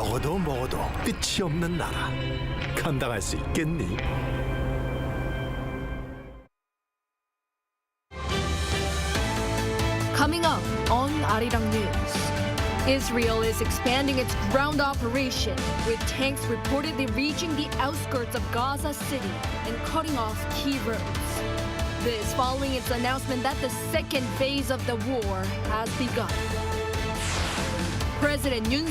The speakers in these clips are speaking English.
먹어도 끝이 없는 나라. 감당할 수 있겠니? Coming up on Arirang News, Israel is expanding its ground operation, with tanks reportedly reaching the outskirts of Gaza City and cutting off key roads. This following its announcement that the second phase of the war has begun. President Yoon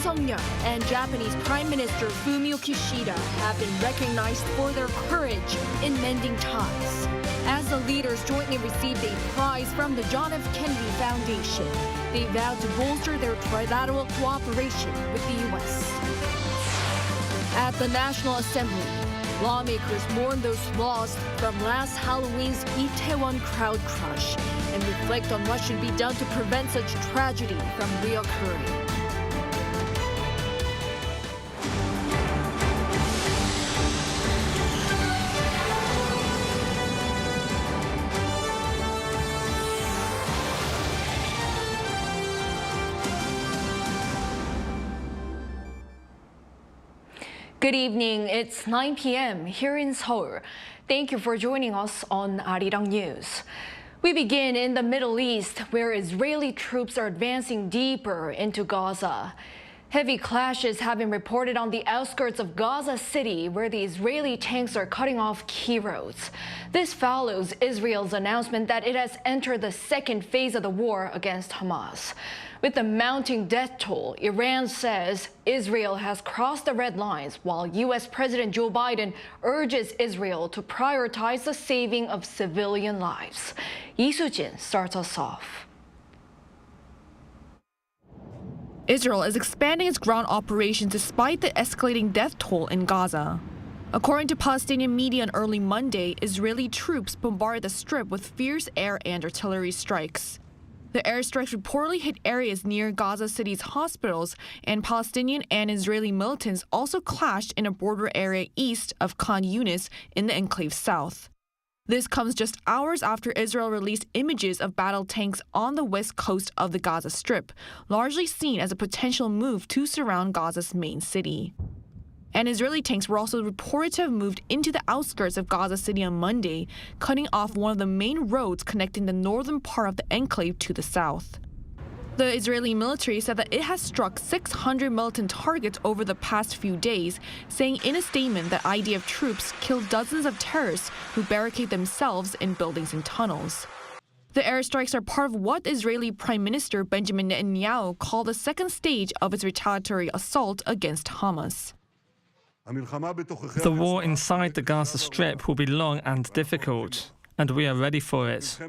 and Japanese Prime Minister Fumio Kishida have been recognized for their courage in mending ties, as the leaders jointly received a prize from the John F. Kennedy Foundation. They vowed to bolster their trilateral cooperation with the U.S. At the National Assembly, lawmakers mourn those lost from last Halloween's Itaewon crowd crush and reflect on what should be done to prevent such tragedy from reoccurring. Good evening. It's 9 p.m. here in Seoul. Thank you for joining us on Arirang News. We begin in the Middle East, where Israeli troops are advancing deeper into Gaza. Heavy clashes have been reported on the outskirts of Gaza City, where the Israeli tanks are cutting off key roads. This follows Israel's announcement that it has entered the second phase of the war against Hamas. With the mounting death toll, Iran says Israel has crossed the red lines, while U.S. President Joe Biden urges Israel to prioritize the saving of civilian lives. Lee Soo-jin starts us off. Israel is expanding its ground operations despite the escalating death toll in Gaza. According to Palestinian media on early Monday, Israeli troops bombarded the Strip with fierce air and artillery strikes. The airstrikes reportedly hit areas near Gaza City's hospitals, and Palestinian and Israeli militants also clashed in a border area east of Khan Yunis in the enclave's south. This comes just hours after Israel released images of battle tanks on the west coast of the Gaza Strip, largely seen as a potential move to surround Gaza's main city. And Israeli tanks were also reported to have moved into the outskirts of Gaza City on Monday, cutting off one of the main roads connecting the northern part of the enclave to the south. The Israeli military said that it has struck 600 militant targets over the past few days, saying in a statement that IDF troops killed dozens of terrorists who barricade themselves in buildings and tunnels. The airstrikes are part of what Israeli Prime Minister Benjamin Netanyahu called the second stage of its retaliatory assault against Hamas. The war inside the Gaza Strip will be long and difficult, and we are ready for it.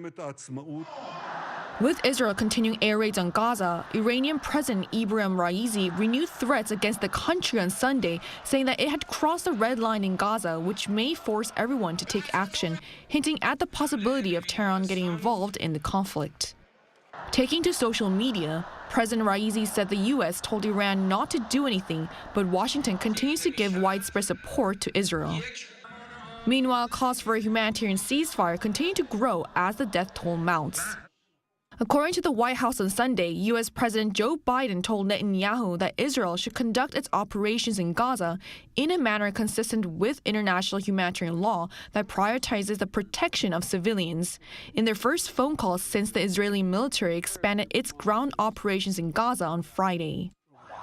With Israel continuing air raids on Gaza, Iranian President Ibrahim Raisi renewed threats against the country on Sunday, saying that it had crossed the red line in Gaza, which may force everyone to take action, hinting at the possibility of Tehran getting involved in the conflict. Taking to social media, President Raisi said the U.S. told Iran not to do anything, but Washington continues to give widespread support to Israel. Meanwhile, calls for a humanitarian ceasefire continue to grow as the death toll mounts. According to the White House on Sunday, U.S. President Joe Biden told Netanyahu that Israel should conduct its operations in Gaza in a manner consistent with international humanitarian law that prioritizes the protection of civilians, in their first phone call since the Israeli military expanded its ground operations in Gaza on Friday.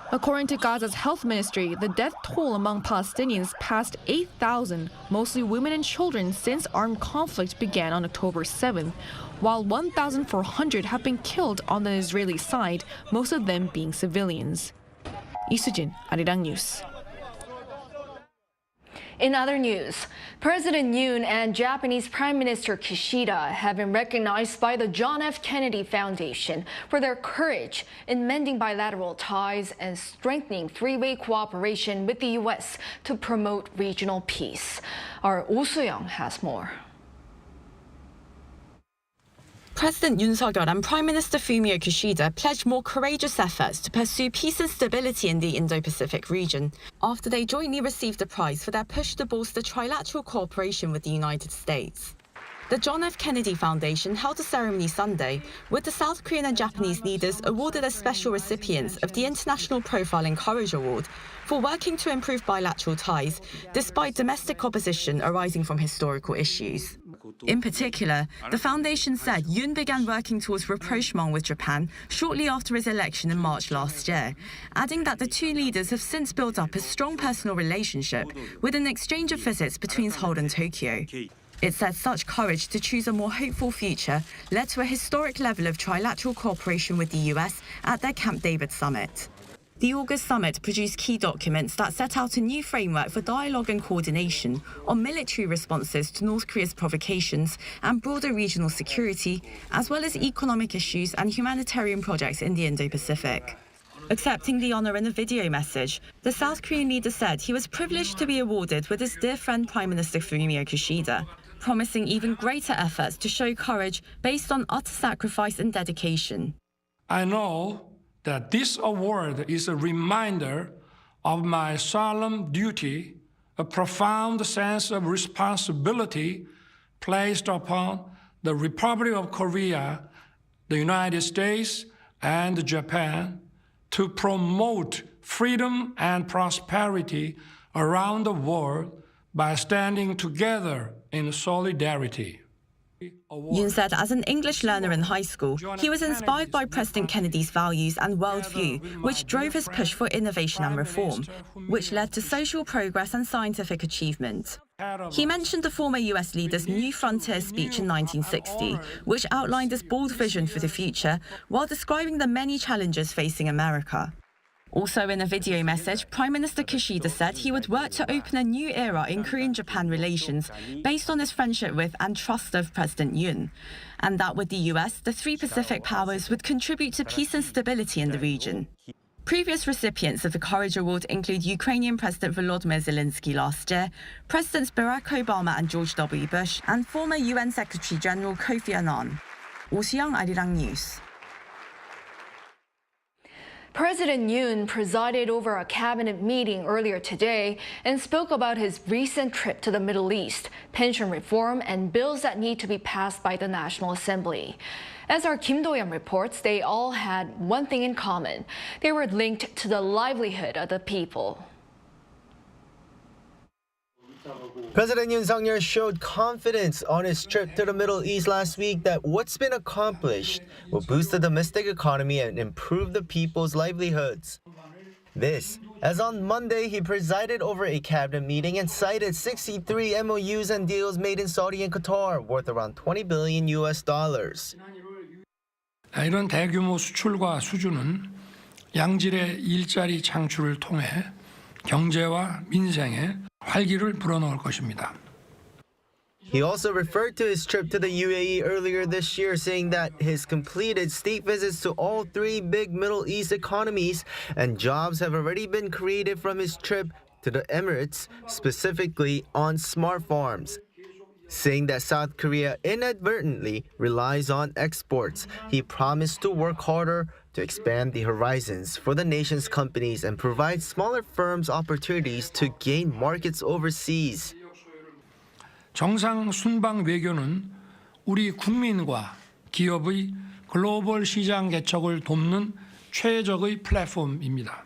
According to Gaza's health ministry, the death toll among Palestinians passed 8,000, mostly women and children, since armed conflict began on October 7th, while 1,400 have been killed on the Israeli side, most of them being civilians. Lee Soo-jin, Arirang News. In other news, President Yoon and Japanese Prime Minister Kishida have been recognized by the John F. Kennedy Foundation for their courage in mending bilateral ties and strengthening three-way cooperation with the U.S. to promote regional peace. Our Oh Soo-young has more. President Yoon and Prime Minister Fumio Kishida pledged more courageous efforts to pursue peace and stability in the Indo-Pacific region after they jointly received a prize for their push to bolster trilateral cooperation with the United States. The John F. Kennedy Foundation held a ceremony Sunday, with the South Korean and Japanese leaders awarded as special recipients of the International Profiling Courage Award for working to improve bilateral ties, despite domestic opposition arising from historical issues. In particular, the foundation said Yoon began working towards rapprochement with Japan shortly after his election in March last year, adding that the two leaders have since built up a strong personal relationship with an exchange of visits between Seoul and Tokyo. It said such courage to choose a more hopeful future led to a historic level of trilateral cooperation with the US at their Camp David summit. The August summit produced key documents that set out a new framework for dialogue and coordination on military responses to North Korea's provocations and broader regional security, as well as economic issues and humanitarian projects in the Indo-Pacific. Accepting the honor in a video message, the South Korean leader said he was privileged to be awarded with his dear friend Prime Minister Fumio Kishida, promising even greater efforts to show courage based on utter sacrifice and dedication. I know that this award is a reminder of my solemn duty, a profound sense of responsibility placed upon the Republic of Korea, the United States, and Japan to promote freedom and prosperity around the world by standing together in solidarity. Yoon said as an English learner in high school, he was inspired by President Kennedy's values and worldview, which drove his push for innovation and reform, which led to social progress and scientific achievement. He mentioned the former US leader's New Frontier speech in 1960, which outlined his bold vision for the future while describing the many challenges facing America. Also in a video message, Prime Minister Kishida said he would work to open a new era in Korean-Japan relations based on his friendship with and trust of President Yoon, and that with the US, the three Pacific powers would contribute to peace and stability in the region. Previous recipients of the Courage Award include Ukrainian President Volodymyr Zelensky last year, Presidents Barack Obama and George W. Bush, and former UN Secretary General Kofi Annan. Oh Si-young, Arirang News. President Yoon presided over a cabinet meeting earlier today and spoke about his recent trip to the Middle East, pension reform, and bills that need to be passed by the National Assembly. As our Kim Do-yeon reports, they all had one thing in common. They were linked to the livelihood of the people. President Yoon Suk-yeol showed confidence on his trip to the Middle East last week that what's been accomplished will boost the domestic economy and improve the people's livelihoods. This, as on Monday he presided over a cabinet meeting and cited 63 MOUs and deals made in Saudi and Qatar worth around $20 billion. 이런 대규모 수출과 수주는 양질의 일자리 창출을 통해 경제와 민생에 활기를 불어넣을 것입니다. He also referred to his trip to the UAE earlier this year, saying that his completed state visits to all three big Middle East economies and jobs have already been created from his trip to the Emirates, specifically on smart farms. Saying that South Korea inadvertently relies on exports, he promised to work harder to expand the horizons for the nation's companies and provide smaller firms opportunities to gain markets overseas. 정상 순방 외교는 우리 국민과 기업의 글로벌 시장 개척을 돕는 최적의 플랫폼입니다.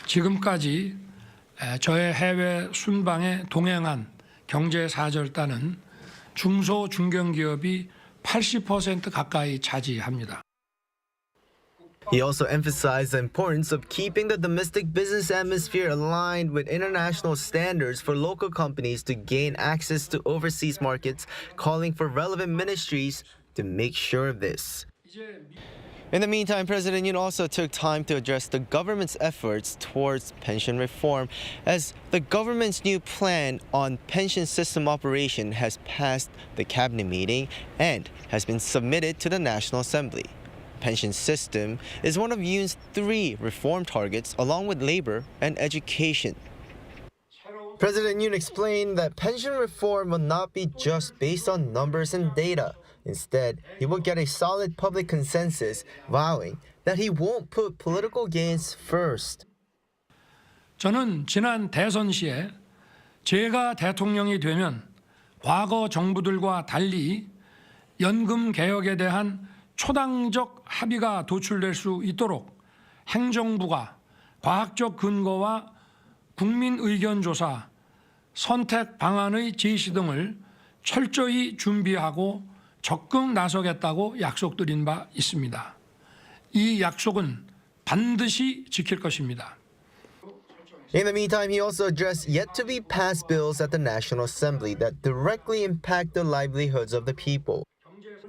지금까지 저의 해외 순방에 동행한 경제사절단은 중소 중견기업이 80% 가까이 차지합니다. He also emphasized the importance of keeping the domestic business atmosphere aligned with international standards for local companies to gain access to overseas markets, calling for relevant ministries to make sure of this. In the meantime, President Yoon also took time to address the government's efforts towards pension reform, as the government's new plan on pension system operation has passed the cabinet meeting and has been submitted to the National Assembly. Pension system is one of Yoon's three reform targets, along with labor and education. President Yoon explained that pension reform will not be just based on numbers and data. Instead, he will get a solid public consensus, vowing that he won't put political gains first. 저는 지난 대선 시에 제가 대통령이 되면 과거 정부들과 달리 연금 개혁에 대한 초당적 합의가 도출될 수 있도록 행정부가 과학적 근거와 국민 의견 조사, 선택 방안의 제시 등을 철저히 준비하고 적극 나서겠다고 약속드린 바 있습니다. 이 약속은 반드시 지킬 것입니다. In the meantime, he also addressed yet to be passed bills at the National Assembly that directly impact the livelihoods of the people.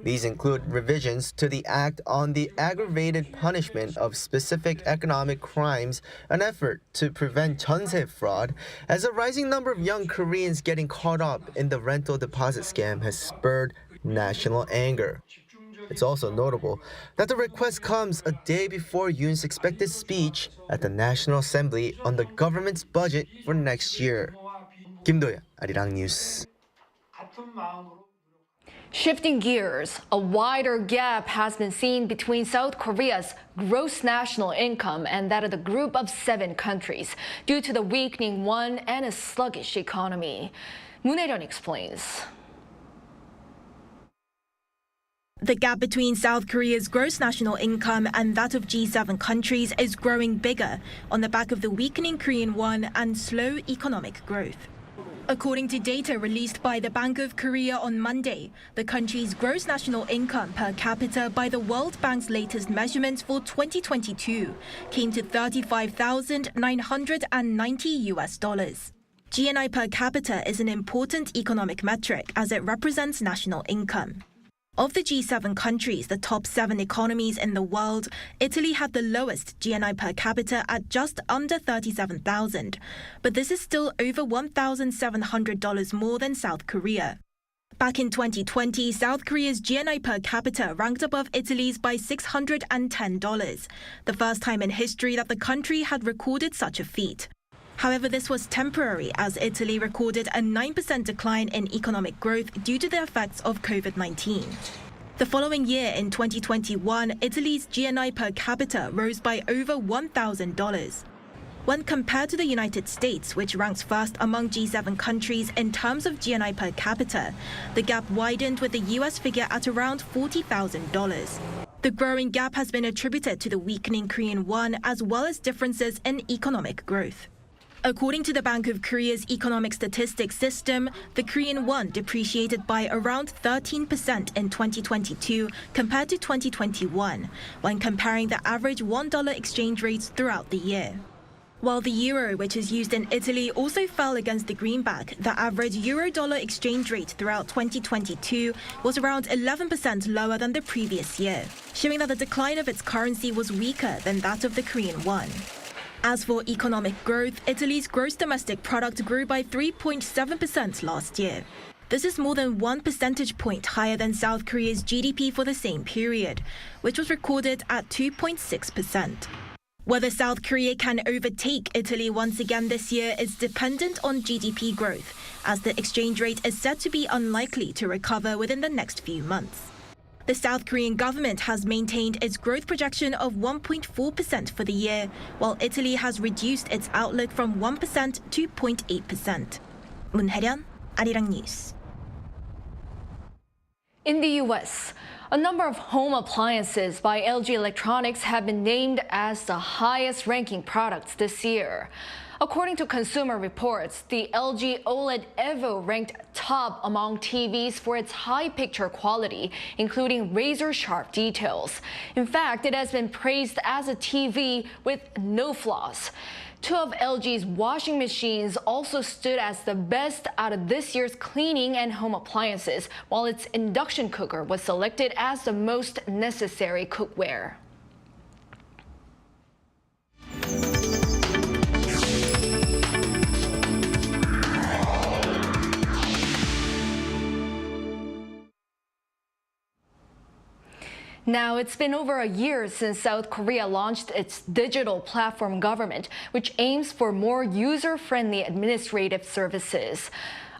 These include revisions to the Act on the Aggravated Punishment of Specific Economic Crimes, an effort to prevent jeonse fraud, as a rising number of young Koreans getting caught up in the rental deposit scam has spurred national anger. It's also notable that the request comes a day before Yoon's expected speech at the National Assembly on the government's budget for next year. Kim Do-yeon, Arirang News. Shifting gears, a wider gap has been seen between South Korea's gross national income and that of the group of 7 countries due to the weakening won and a sluggish economy. Moon Hae-ryun explains. The gap between South Korea's gross national income and that of G7 countries is growing bigger on the back of the weakening Korean won and slow economic growth. According to data released by the Bank of Korea on Monday, the country's gross national income per capita by the World Bank's latest measurements for 2022 came to $35,990. GNI per capita is an important economic metric as it represents national income. Of the G7 countries, the top 7 economies in the world, Italy had the lowest GNI per capita at just under $37,000, but this is still over $1,700 more than South Korea. Back in 2020, South Korea's GNI per capita ranked above Italy's by $610, the first time in history that the country had recorded such a feat. However, this was temporary as Italy recorded a 9% decline in economic growth due to the effects of COVID-19. The following year, in 2021, Italy's GNI per capita rose by over $1,000. When compared to the United States, which ranks first among G7 countries in terms of GNI per capita, the gap widened with the US figure at around $40,000. The growing gap has been attributed to the weakening Korean won as well as differences in economic growth. According to the Bank of Korea's economic statistics system, the Korean won depreciated by around 13% in 2022 compared to 2021, when comparing the average $1 exchange rates throughout the year. While the euro, which is used in Italy, also fell against the greenback, the average euro-dollar exchange rate throughout 2022 was around 11% lower than the previous year, showing that the decline of its currency was weaker than that of the Korean won. As for economic growth, Italy's gross domestic product grew by 3.7% last year. This is more than 1 percentage point higher than South Korea's GDP for the same period, which was recorded at 2.6%. Whether South Korea can overtake Italy once again this year is dependent on GDP growth, as the exchange rate is said to be unlikely to recover within the next few months. The South Korean government has maintained its growth projection of 1.4% for the year, while Italy has reduced its outlook from 1% to 0.8%. Moon Hae-ryun, Arirang News. In the U.S., a number of home appliances by LG Electronics have been named as the highest-ranking products this year. According to Consumer Reports, the LG OLED Evo ranked top among TVs for its high picture quality, including razor-sharp details. In fact, it has been praised as a TV with no flaws. 2 of LG's washing machines also stood as the best out of this year's cleaning and home appliances, while its induction cooker was selected as the most necessary cookware. Now, it's been over a year since South Korea launched its digital platform government, which aims for more user-friendly administrative services.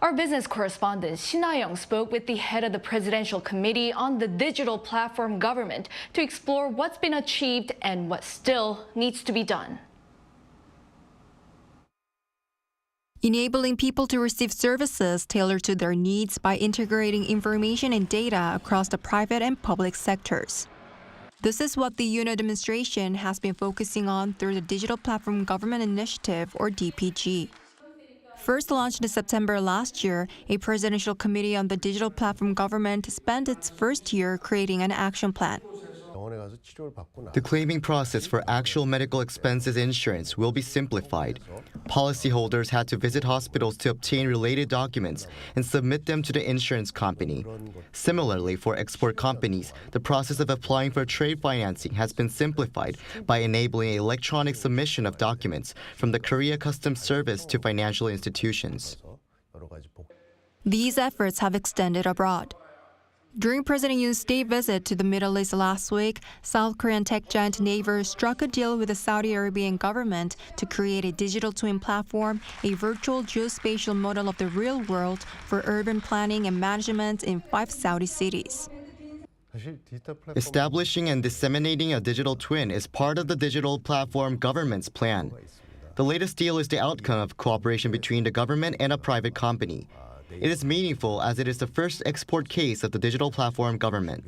Our business correspondent Shin Ha-young spoke with the head of the Presidential Committee on the Digital Platform Government to explore what's been achieved and what still needs to be done. enabling people to receive services tailored to their needs by integrating information and data across the private and public sectors. This is what the Yoon administration has been focusing on through the Digital Platform Government Initiative, or DPG. First launched in September last year, a presidential committee on the digital platform government spent its first year creating an action plan. The claiming process for actual medical expenses insurance will be simplified. Policyholders had to visit hospitals to obtain related documents and submit them to the insurance company. Similarly, for export companies, the process of applying for trade financing has been simplified by enabling electronic submission of documents from the Korea Customs Service to financial institutions. These efforts have extended abroad. During President Yoon's state visit to the Middle East last week, South Korean tech giant Naver struck a deal with the Saudi Arabian government to create a digital twin platform, a virtual geospatial model of the real world for urban planning and management in 5 Saudi cities. Establishing and disseminating a digital twin is part of the digital platform government's plan. The latest deal is the outcome of cooperation between the government and a private company. It is meaningful as it is the first export case of the digital platform government.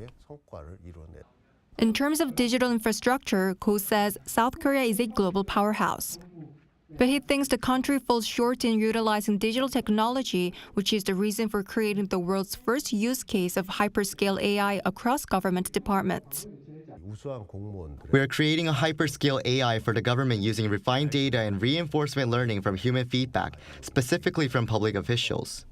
In terms of digital infrastructure, Ko says South Korea is a global powerhouse. But he thinks the country falls short in utilizing digital technology, which is the reason for creating the world's first use case of hyperscale AI across government departments. We are creating a hyperscale AI for the government using refined data and reinforcement learning from human feedback, specifically from public officials.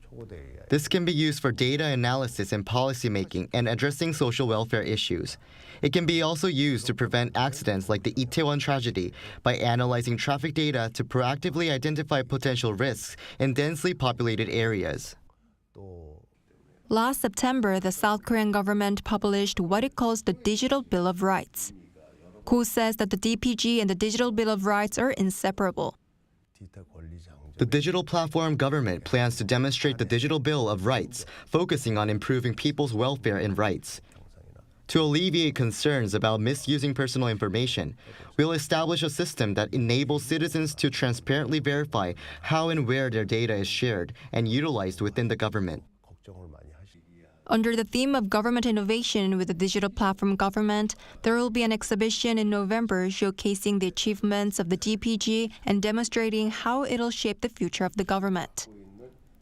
This can be used for data analysis and policymaking and addressing social welfare issues. It can be also used to prevent accidents like the Itaewon tragedy by analyzing traffic data to proactively identify potential risks in densely populated areas. Last September, the South Korean government published what it calls the Digital Bill of Rights. Ko says that the DPG and the Digital Bill of Rights are inseparable. The digital platform government plans to demonstrate the Digital Bill of Rights, focusing on improving people's welfare and rights. To alleviate concerns about misusing personal information, we'll establish a system that enables citizens to transparently verify how and where their data is shared and utilized within the government. Under the theme of government innovation with the digital platform government, there will be an exhibition in November showcasing the achievements of the DPG and demonstrating how it'll shape the future of the government.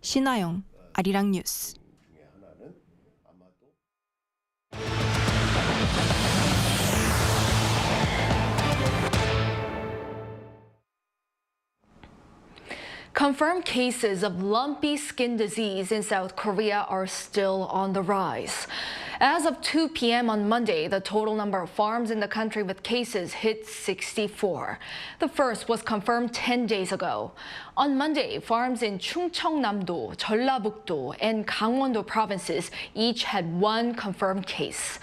신하영, Arirang News. Confirmed cases of lumpy skin disease in South Korea are still on the rise. As of 2 p.m. on Monday, the total number of farms in the country with cases hit 64. The first was confirmed 10 days ago. On Monday, farms in Chungcheongnam-do, Jeollabuk-do, and Gangwon-do provinces each had 1 confirmed case.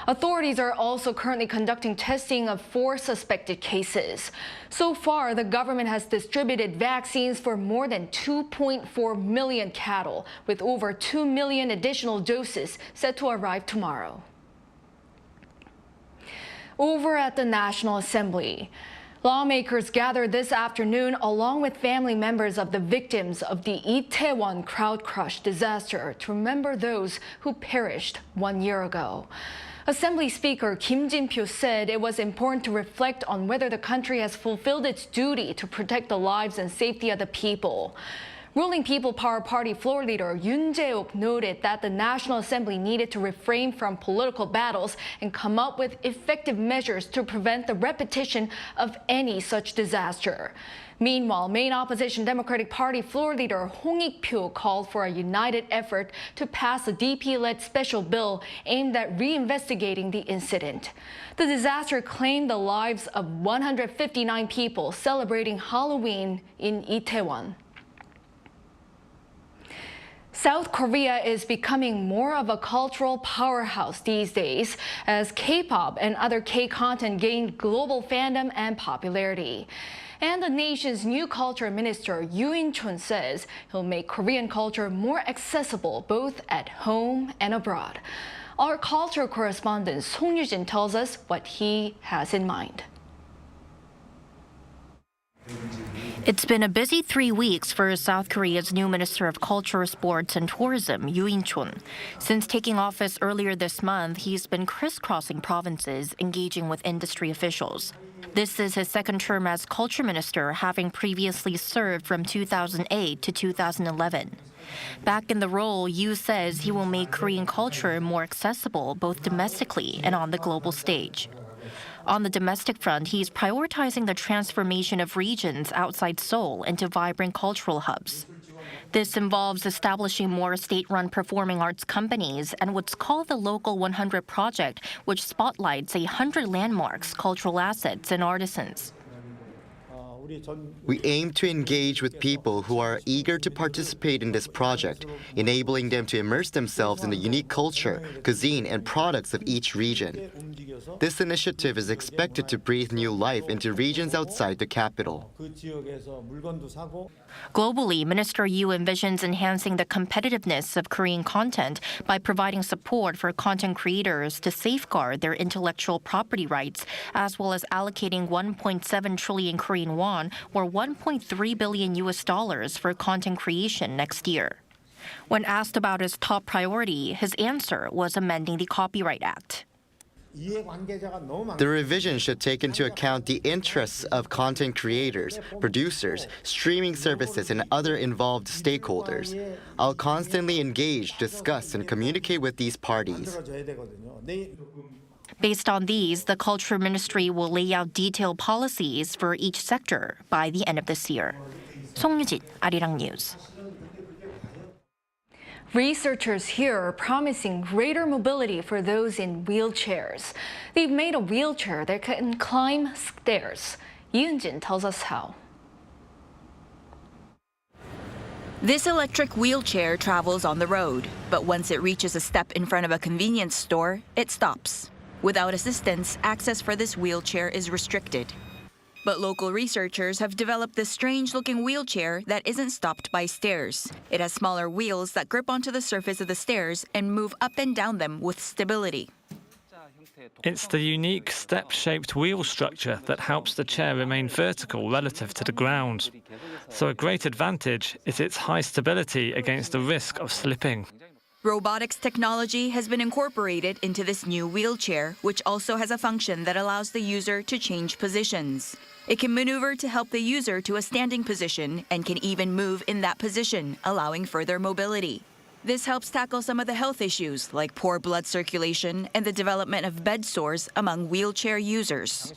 Authorities are also currently conducting testing of 4 suspected cases. So far, the government has distributed vaccines for more than 2.4 million cattle, with over 2 million additional doses set to arrive tomorrow. Over at the National Assembly, lawmakers gathered this afternoon along with family members of the victims of the Itaewon crowd crush disaster to remember those who perished 1 year ago. Assembly Speaker Kim Jin-pyo said it was important to reflect on whether the country has fulfilled its duty to protect the lives and safety of the people. Ruling People Power Party floor leader Yoon Jae-ok noted that the National Assembly needed to refrain from political battles and come up with effective measures to prevent the repetition of any such disaster. Meanwhile, main opposition Democratic Party floor leader Hong Ik-pyo called for a united effort to pass a DP-led special bill aimed at reinvestigating the incident. The disaster claimed the lives of 159 people celebrating Halloween in Itaewon. South Korea is becoming more of a cultural powerhouse these days as K-pop and other K-content gain global fandom and popularity. And the nation's new culture minister, Yoon says he'll make Korean culture more accessible both at home and abroad. Our culture correspondent Song Yujin tells us what he has in mind. It's been a busy 3 weeks for South Korea's new Minister of Culture, Sports and Tourism, Yoon. Since taking office earlier this month, he's been crisscrossing provinces, engaging with industry officials. This is his second term as culture minister, having previously served from 2008 to 2011. Back in the role, Yoo says he will make Korean culture more accessible both domestically and on the global stage. On the domestic front, he's prioritizing the transformation of regions outside Seoul into vibrant cultural hubs. This involves establishing more state-run performing arts companies and what's called the Local 100 project, which spotlights 100 landmarks, cultural assets, and artisans. We aim to engage with people who are eager to participate in this project, enabling them to immerse themselves in the unique culture, cuisine, and products of each region. This initiative is expected to breathe new life into regions outside the capital. Globally, Minister Yoo envisions enhancing the competitiveness of Korean content by providing support for content creators to safeguard their intellectual property rights, as well as allocating 1.7 trillion Korean won, or $1.3 billion for content creation next year. When asked about his top priority, his answer was amending the Copyright Act. The revision should take into account the interests of content creators, producers, streaming services, and other involved stakeholders. I'll constantly engage, discuss, and communicate with these parties. Based on these, the Culture Ministry will lay out detailed policies for each sector by the end of this year. 송유진, Arirang News. Researchers here are promising greater mobility for those in wheelchairs. They've made a wheelchair that can climb stairs. Yoon tells us how. This electric wheelchair travels on the road, but once it reaches a step in front of a convenience store, it stops. Without assistance, access for this wheelchair is restricted. But local researchers have developed this strange-looking wheelchair that isn't stopped by stairs. It has smaller wheels that grip onto the surface of the stairs and move up and down them with stability. It's the unique step-shaped wheel structure that helps the chair remain vertical relative to the ground. So a great advantage is its high stability against the risk of slipping. Robotics technology has been incorporated into this new wheelchair, which also has a function that allows the user to change positions. It can maneuver to help the user to a standing position and can even move in that position, allowing further mobility. This helps tackle some of the health issues like poor blood circulation and the development of bed sores among wheelchair users.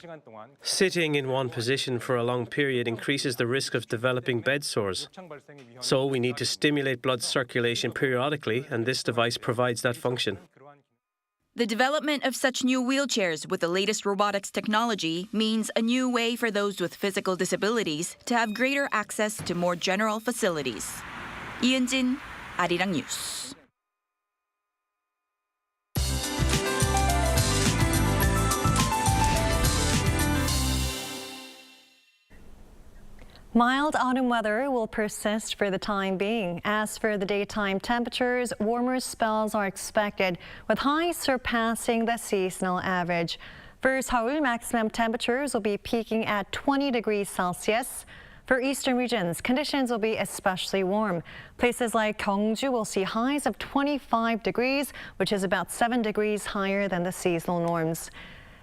Sitting in one position for a long period increases the risk of developing bed sores. So we need to stimulate blood circulation periodically, and this device provides that function. The development of such new wheelchairs with the latest robotics technology means a new way for those with physical disabilities to have greater access to more general facilities. 이은진, Arirang News. Mild autumn weather will persist for the time being. As for the daytime temperatures, warmer spells are expected, with highs surpassing the seasonal average. For Seoul, maximum temperatures will be peaking at 20 degrees Celsius. For eastern regions, conditions will be especially warm. Places like Gyeongju will see highs of 25 degrees, which is about 7 degrees higher than the seasonal norms.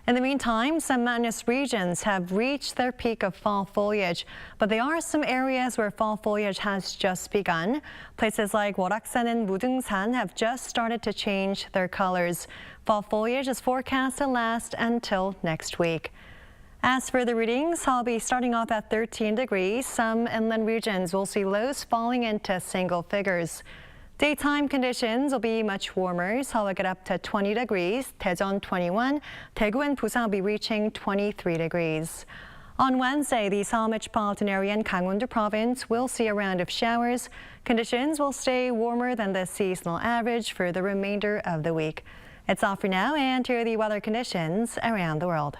In the meantime, some mountainous regions have reached their peak of fall foliage, but there are some areas where fall foliage has just begun. Places like Gworaksan and Mudungsan have just started to change their colors. Fall foliage is forecast to last until next week. As for the readings, I'll be starting off at 13 degrees. Some inland regions will see lows falling into single figures. Daytime conditions will be much warmer. Seoul will get up to 20 degrees, Daejeon 21, Daegu and Busan will be reaching 23 degrees. On Wednesday, the Seoul metropolitan area and Gangwon-do province will see a round of showers. Conditions will stay warmer than the seasonal average for the remainder of the week. It's all for now, and here are the weather conditions around the world.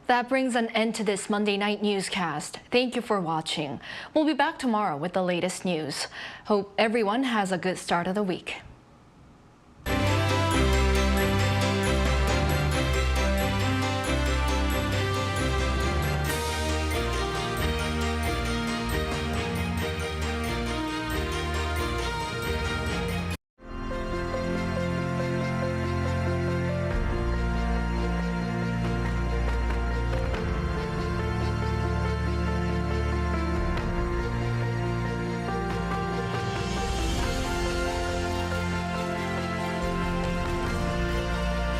That brings an end to this Monday night newscast. Thank you for watching. We'll be back tomorrow with the latest news. Hope everyone has a good start of the week.